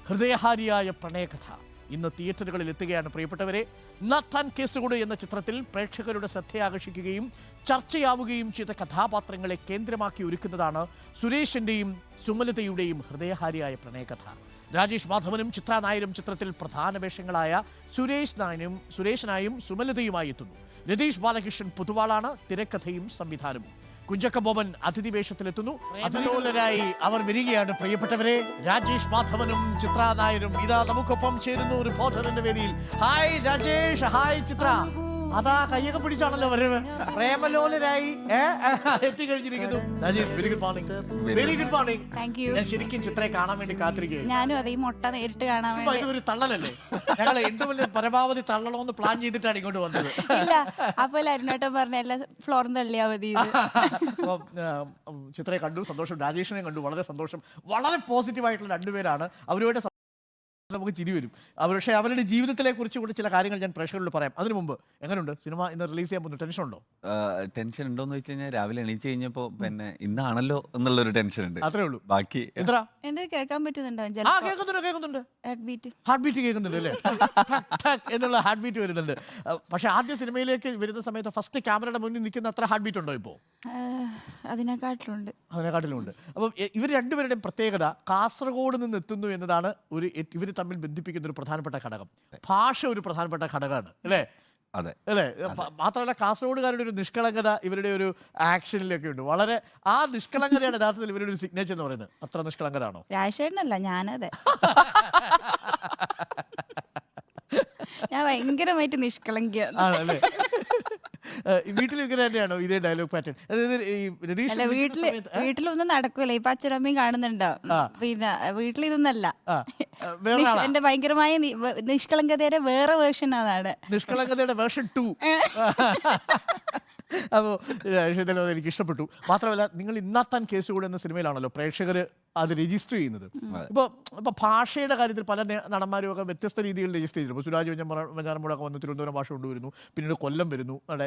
ഹൃദയഹാരിയായ പ്രണയകഥ ഇന്ന് തിയേറ്ററുകളിൽ എത്തുകയാണ്. പ്രിയപ്പെട്ടവരെ, നാഥാൻ കേസുകൂട് എന്ന ചിത്രത്തിൽ പ്രേക്ഷകരുടെ ശ്രദ്ധയാകർഷിക്കുകയും ചർച്ചയാവുകയും ചെയ്ത കഥാപാത്രങ്ങളെ കേന്ദ്രമാക്കി ഒരുക്കുന്നതാണ് സുരേഷിന്റെയും സുമലതയുടെയും ഹൃദയഹാരിയായ പ്രണയകഥ. രാജേഷ് മാധവനും ചിത്ര നായരും ചിത്രത്തിൽ പ്രധാന വേഷങ്ങളായ സുരേഷനായും സുമലതയുമായി എത്തുന്നു. രതീഷ് ബാലകൃഷ്ണൻ പൊതുവാളാണ് തിരക്കഥയും സംവിധാനവും. കുഞ്ചക്ക ബോബൻ അതിഥി വേഷത്തിലെത്തുന്നു. അതിലോലരായി അവർ വരികയാണ്. പ്രിയപ്പെട്ടവരെ, രാജേഷ് മാധവനും ചിത്ര നായരും ഇതാ നമുക്കൊപ്പം ചേരുന്നു റിപ്പോർട്ടറിന്റെ വേദിയിൽ. Hi Rajesh, hi Chitra. അതാ കയ്യൊക്കെ പിടിച്ചാണല്ലോ വരവ്. പ്രേമലോലരായി എത്തിക്കഴിഞ്ഞിരിക്കുന്നു. Rajesh, very good morning. Very good morning. Thank you. ഞാൻ ശരിക്കും ചിത്രയെ കാണാൻ വേണ്ടി കാത്തിരിക്കുകയാണ്. ഞാനും അതേ മുട്ട നേരിട്ട് കാണാൻ വേണ്ടി. ഇതൊരു തള്ളലല്ലേ? ഞങ്ങൾ ഇന്റർവെല്ലിൽ പരമാവധി തള്ളണമെന്ന് പ്ലാൻ ചെയ്തിട്ടാണ് ഇങ്ങോട്ട് വന്നത്. ഇല്ല, അപ്പോൾ അരുണേട്ടൻ പറഞ്ഞ എല്ലാ ഫ്ലോറും തള്ളിയാ മതി. ചിത്രയെ കണ്ടു, സന്തോഷം. രാജേഷിനെ കണ്ടു, വളരെ സന്തോഷം. വളരെ പോസിറ്റീവായിട്ടുള്ള രണ്ടുപേരാണ്. അവരുടെ നമുക്ക് ചിരി വരും. പക്ഷേ അവരുടെ ജീവിതത്തിലെ കുറിച്ച് കൂടി ചില കാര്യങ്ങൾ ഞാൻ പ്രേക്ഷകരോട് പറയാം. അതിനു മുമ്പ് എങ്ങനെയുണ്ട് സിനിമ ഇന്ന് റിലീസ് ചെയ്യാൻ പോകുന്നു? ടെൻഷൻ ഉണ്ടോ? ടെൻഷൻ ഉണ്ടോന്ന് വെച്ച് കഴിഞ്ഞാൽ രാവിലെ എണീച്ച് കഴിഞ്ഞപ്പോ പിന്നെ ഇന്നാണല്ലോ എന്നുള്ളൊരു ടെൻഷൻ ഉണ്ട്. അത്രേ ഉള്ളൂ. ബാക്കി എന്താ എന്താ കേൾക്കാൻ പറ്റുന്നുണ്ടോ? കേൾക്കുന്നുണ്ട്. ഹാർട്ട് ബീറ്റ് കേൾക്കുന്നുണ്ട് അല്ലേ? എന്നുള്ള ഹാർട്ട് ബീറ്റ് വരുന്നുണ്ട്. പക്ഷെ ആദ്യ സിനിമയിലേക്ക് വരുന്ന സമയത്ത് ഫസ്റ്റ് ക്യാമറയുടെ മുന്നിൽ നിൽക്കുന്ന അത്ര ഹാർട്ട് ബീറ്റ് ഉണ്ടോ ഇപ്പോൾ? അതിനെക്കാട്ടിലുണ്ട്. അപ്പം ഇവർ രണ്ടുപേരുടെയും പ്രത്യേകത കാസർഗോഡ് നിന്ന് എത്തുന്നു എന്നതാണ് ഇവർ തമ്മിൽ ബന്ധിപ്പിക്കുന്ന ഒരു പ്രധാനപ്പെട്ട ഘടകം. ഭാഷ ഒരു പ്രധാനപ്പെട്ട ഘടകമാണ് അല്ലേ? അതെ അല്ലേ? മാത്രമല്ല കാസർഗോഡുകാരുടെ ഒരു നിഷ്കളങ്കത ഇവരുടെ ഒരു ആക്ഷനിലൊക്കെ ഉണ്ട്. വളരെ ആ നിഷ്കളങ്കതയാണ് യഥാർത്ഥത്തിൽ ഇവരുടെ ഒരു സിഗ്നേച്ചർ എന്ന് പറയുന്നത്. അത്ര നിഷ്കളങ്കരാണോ? രാജേഷേട്ടനല്ല, ഞാനതെ. ഞാൻ ഭയങ്കരമായിട്ട് നിഷ്കളങ്കിയാണ്. ആണല്ലേ? വീട്ടിൽ ഇങ്ങനെ തന്നെയാണോ ഇതേ ഡയലോഗ് പാറ്റേൺ? അല്ല, വീട്ടിലൊന്നും നടക്കൂല. ഇപ്പൊ അച്ഛനമ്മയും കാണുന്നുണ്ടോ? പിന്നെ വീട്ടിൽ ഇതൊന്നല്ല. എന്റെ ഭയങ്കരമായ നിഷ്കളങ്കതയുടെ വേറെ വേർഷൻ അതാണ്. നിഷ്കളങ്കതയുടെ വേർഷൻ 2. അപ്പോൾ എനിക്ക് ഇഷ്ടപ്പെട്ടു. മാത്രമല്ല, നിങ്ങൾ ഇന്നാത്താൻ കേസുകൂടെ എന്ന സിനിമയിലാണല്ലോ പ്രേക്ഷകർ അത് രജിസ്റ്റർ ചെയ്യുന്നത്. ഇപ്പോൾ ഭാഷയുടെ കാര്യത്തിൽ പല നടന്മാരും ഒക്കെ വ്യത്യസ്ത രീതിയിൽ രജിസ്റ്റർ ചെയ്തിരുന്നു. ഇപ്പോൾ സുരാജ് വെഞ്ഞാറമൂടൊക്കെ വന്ന് തിരുവനന്തപുരം ഭാഷ കൊണ്ടുവരുന്നു, പിന്നീട് കൊല്ലം വരുന്നു, അവിടെ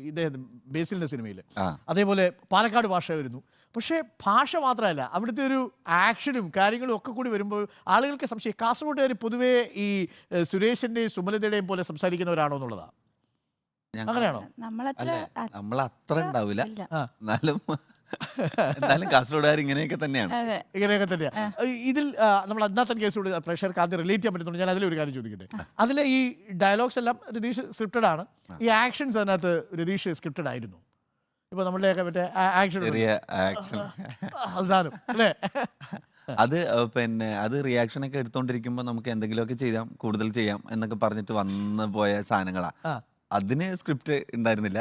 ഇദ്ദേഹം ബേസിലിൻ്റെ സിനിമയിൽ. അതേപോലെ പാലക്കാട് ഭാഷ വരുന്നു. പക്ഷേ ഭാഷ മാത്രമല്ല, അവിടുത്തെ ഒരു ആക്ഷനും കാര്യങ്ങളും ഒക്കെ കൂടി വരുമ്പോൾ ആളുകൾക്ക് സംശയം കാസർഗോഡുകാർ പൊതുവേ ഈ സുരേഷിൻ്റെയും സുമലതയുടെയും പോലെ സംസാരിക്കുന്നവരാണോ എന്നുള്ളതാണ്. അങ്ങനെയാണോ? നമ്മളത്ര ഉണ്ടാവില്ല, എന്നാലും കാസർഗോഡുകാർ ഇങ്ങനെയൊക്കെ തന്നെയാണ്. ഇതിൽ നമ്മൾ അതിനകത്ത് കേസോട് പ്രേക്ഷകർക്ക് ആദ്യം റിലേറ്റ് ചെയ്യാൻ പറ്റുന്നുണ്ട്. ഞാൻ അതിലൊരു കാര്യം ചോദിക്കട്ടെ. അതിലെ ഈ ഡയലോഗ്സ് എല്ലാം രതീഷ് സ്ക്രിപ്റ്റഡ് ആണ്. ഈ ആക്ഷൻസ് അതിനകത്ത് രതീഷ് സ്ക്രിപ്റ്റഡ് ആയിരുന്നു. ഇപ്പൊ നമ്മളുടെയൊക്കെ മറ്റേ ആക്ഷൻ അവസാനം അല്ലേ? അത് പിന്നെ അത് റിയാക്ഷൻ ഒക്കെ എടുത്തോണ്ടിരിക്കുമ്പോ നമുക്ക് എന്തെങ്കിലുമൊക്കെ ചെയ്യാം, കൂടുതൽ ചെയ്യാം എന്നൊക്കെ പറഞ്ഞിട്ട് വന്നു പോയ സാധനങ്ങളാ. അതിന് സ്ക്രിപ്റ്റ് ഉണ്ടായിരുന്നില്ല.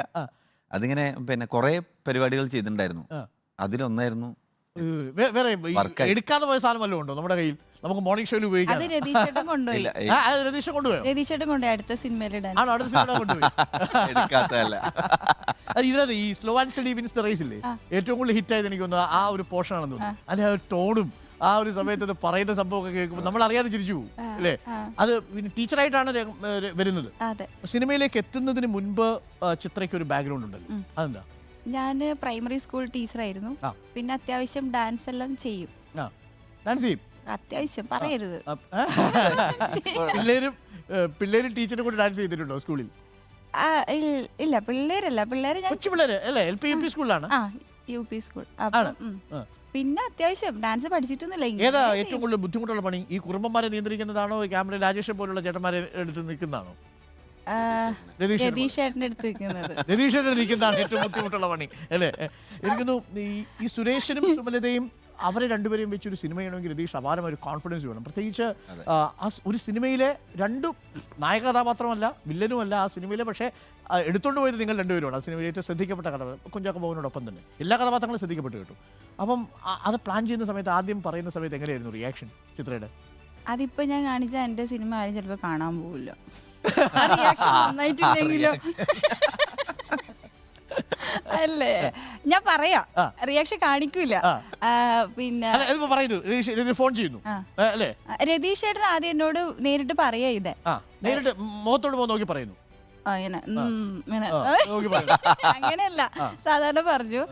അതിങ്ങനെ പിന്നെ കുറെ പരിപാടികൾ ചെയ്തിട്ടുണ്ടായിരുന്നു. അതിലൊന്നായിരുന്നു എടുക്കാതെ പോയ സാധനം വല്ലതും ഉണ്ടോ നമ്മുടെ കയ്യിൽ? നമുക്ക് മോർണിംഗ് ഷോയിൽ ഉപയോഗിക്കാം. രതീഷേട്ടൻ കൊണ്ടുപോയി. രതീഷേട്ടൻ കൊണ്ടുപോയി അടുത്ത സിനിമയിൽ ഇതിനകത്ത് ഈ slow and steady wins the race ഇല്ലേ, ഏറ്റവും കൂടുതൽ ഹിറ്റ് ആയത് എനിക്ക് തോന്നുന്നു ആ ഒരു പോർഷൻ ആണെന്ന് തോന്നുന്നു. അതിന്റെ ആ ടോണും ആ ഒരു സമയത്ത് അത് പറയുന്ന സംഭവമൊക്കെ കേൾക്കുമ്പോൾ നമ്മൾ അറിയാതെ ചിരിച്ചു പോകും അല്ലേ? അത് പിന്നെ ടീച്ചറായിട്ടാണ് വരുന്നത്. സിനിമയിലേക്ക് എത്തുന്നതിന് മുൻപ് ചിത്രയ്ക്ക് ഒരു ബാക്ക്ഗ്രൗണ്ട് ഉണ്ടല്ലോ, അതെന്താ? ഞാൻ പ്രൈമറി സ്കൂൾ ടീച്ചറായിരുന്നു. പിന്നെ അത്യാവശ്യം ഡാൻസ് എല്ലാം ചെയ്യും. ഡാൻസ് ചെയ്യും അത്യാവശ്യം, പറയരുത്. പിള്ളേരും ടീച്ചറും കൂടി ഡാൻസ് ചെയ്തിട്ടുണ്ടോ സ്കൂളിൽ? ഇല്ല, പിള്ളേരല്ല. പിള്ളേര് സ്കൂളിലാണ്. UP school. പിന്നെ അത്യാവശ്യം ഡാൻസ് പഠിച്ചിട്ടൊന്നുമില്ല. ഏതാ ഏറ്റവും കൂടുതൽ ബുദ്ധിമുട്ടുള്ള പണി? ഈ കുറുമ്പന്മാരെ നിയന്ത്രിക്കുന്നതാണോ, ക്യാമറ രാജേഷ് പോലുള്ള ചേട്ടന്മാരെ എടുത്ത് നിൽക്കുന്നതാണോ? രതീഷേട്ടൻ്റെ അടുത്ത് നിൽക്കുന്നത്. രതീഷേട്ടൻ നിൽക്കുന്നതാണ് ഏറ്റവും ബുദ്ധിമുട്ടുള്ള പണി അല്ലേ? എനിക്കൊന്നു ഈ സുരേഷിനും സുമലതയും അവരെ രണ്ടുപേരെയും വെച്ചൊരു സിനിമ ചെയ്യണമെങ്കിൽ രതീഷ് അപാരമായ ഒരു കോൺഫിഡൻസ് വേണം. പ്രത്യേകിച്ച് ഒരു സിനിമയിലെ രണ്ടു നായക കഥാപാത്രമല്ല, വില്ലനുമല്ല ആ സിനിമയിലെ. പക്ഷേ എടുത്തുകൊണ്ട് പോയത് നിങ്ങൾ രണ്ടുപേരുമാണ്. ആ സിനിമയിൽ ഏറ്റവും ശ്രദ്ധിക്കപ്പെട്ട കഥ കുഞ്ചാക്കോ ബോബനോടൊപ്പം തന്നെ എല്ലാ കഥാപാത്രങ്ങളും ശ്രദ്ധിക്കപ്പെട്ടു കേട്ടു. അപ്പം അത് പ്ലാൻ ചെയ്യുന്ന സമയത്ത്, ആദ്യം പറയുന്ന സമയത്ത് എങ്ങനെയായിരുന്നു റിയാക്ഷൻ ചിത്രയുടെ? അതിപ്പോൾ ഞാൻ കാണിച്ച എൻ്റെ സിനിമ ആരും ചിലപ്പോൾ കാണാൻ പോകില്ല. നന്നായിട്ടില്ലെങ്കിലോ അല്ലേ, ഞാൻ പറയാം, റിയാക്ഷൻ കാണിക്കൂല. പിന്നെ രതീഷ് ചേട്ടൻ ആദ്യം എന്നോട് നേരിട്ട് പറയാ. ഇത് നേരിട്ട് മുഖത്തോട് നോക്കി പറയുന്നു. ഇങ്ങനെ ഇങ്ങനെ നോക്കി പറയണം. അങ്ങനെയല്ല സാധാരണ പറഞ്ഞു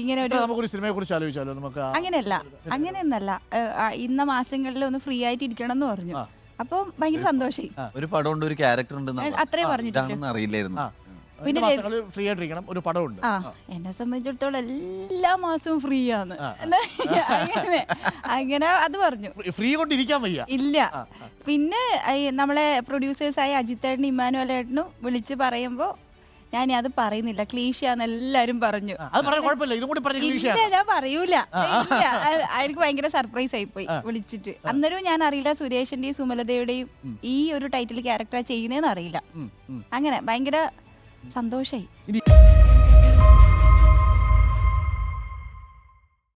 ഇങ്ങനെ ഒരു നമുക്കൊരു സിനിമയെ കുറിച്ച് ആലോചിച്ചാലോ നമുക്ക് അങ്ങനെയൊന്നല്ല ഇന്ന മാസങ്ങളിൽ ഒന്ന് ഫ്രീ ആയിട്ട് ഇരിക്കണം എന്ന് പറഞ്ഞു. അപ്പൊ ഭയങ്കര സന്തോഷായി. ഒരു പടം ഉണ്ട്, ഒരു ക്യാരക്ടർ ഉണ്ട്, അത്രേ പറഞ്ഞിട്ടുണ്ട്. ഇതാണെന്ന് അറിയില്ലായിരുന്നു. പിന്നെ ഫ്രീ ആയിട്ടിരിക്കണം, ഒരു പടമുണ്ട്. എന്നെ സംബന്ധിച്ചിടത്തോളം എല്ലാ മാസവും ഫ്രീ ആണ്. അങ്ങനെ അത് പറഞ്ഞു. ഫ്രീ കൊണ്ടിരിക്കാൻ വയ്യ. ഇല്ല. പിന്നെ നമ്മളെ പ്രൊഡ്യൂസേഴ്സായ അജിത്തേട്ടനും ഇമ്മാനുവലേട്ടനും വിളിച്ച് പറയുമ്പോ ഞാൻ അത് പറയുന്നില്ല, ക്ലീശയാന്ന് എല്ലാരും പറഞ്ഞു. ഇല്ല ഞാൻ പറയൂല. എനിക്ക് ഭയങ്കര സർപ്രൈസ് ആയിപ്പോയി വിളിച്ചിട്ട്. അന്നേരം ഞാൻ അറിയില്ല സുരേഷിന്റെയും സുമലതയുടെയും ഈ ഒരു ടൈറ്റിൽ ക്യാരക്ടർ ചെയ്യുന്നതെന്ന് അറിയില്ല. അങ്ങനെ ഭയങ്കര സന്തോഷായി.